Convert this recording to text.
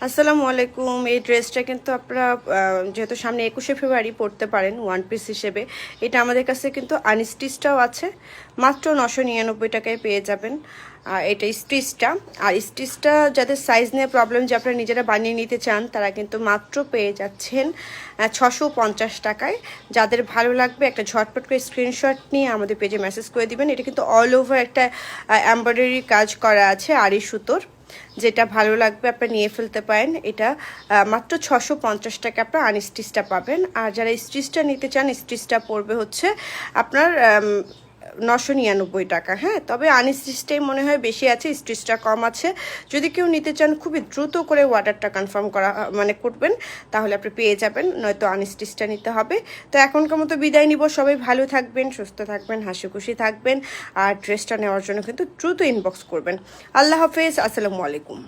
আসসালামু আলাইকুম। এই ড্রেসটা কিন্তু আপনারা যেহেতু সামনে 21শে ফেব্রুয়ারি পরতে পারেন ওয়ান পিস হিসেবে। এটা আমাদের কাছে কিন্তু আনস্টিচটাও আছে, মাত্র 999 টাকায় পেয়ে যাবেন। আর এটা স্টিচটা, আর স্টিচটা যাদের সাইজ নিয়ে প্রবলেম, যে আপনারা নিজেরা বানিয়ে নিতে চান, তারা কিন্তু মাত্র পেয়ে যাচ্ছেন 650 টাকায়। যাদের ভালো লাগবে একটা ঝটপট করে স্ক্রিনশট নিয়ে আমাদের পেজে মেসেজ করে দিবেন। এটা কিন্তু অল ওভার একটা এমব্রয়ডারি কাজ করা আছে আড়ি সুতোর। যেটা ভালো লাগবে আপনারা নিয়ে ফেলতে পারেন। এটা মাত্র 650 টাকা আপনার আনস্টিচটা পাবেন। আর যারা স্টিচটা নিতে চান, স্টিচটা পড়বে হচ্ছে আপনার 999 টাকা। হ্যাঁ, তবে আনস্টিচটাই মনে হয় বেশি আছে, স্টিচটা কম আছে। যদি কেউ নিতে চান খুবই দ্রুত করে অর্ডারটা কনফার্ম করা করবেন, তাহলে আপনি পেয়ে যাবেন, নয়তো আনস্টিচটা নিতে হবে। তো এখনকার মতো বিদায় নিব। সবাই ভালো থাকবেন, সুস্থ থাকবেন, হাসি খুশি থাকবেন। আর ড্রেসটা নেওয়ার জন্য কিন্তু দ্রুত ইনবক্স করবেন। আল্লাহ হাফেজ, আসসালামু আলাইকুম।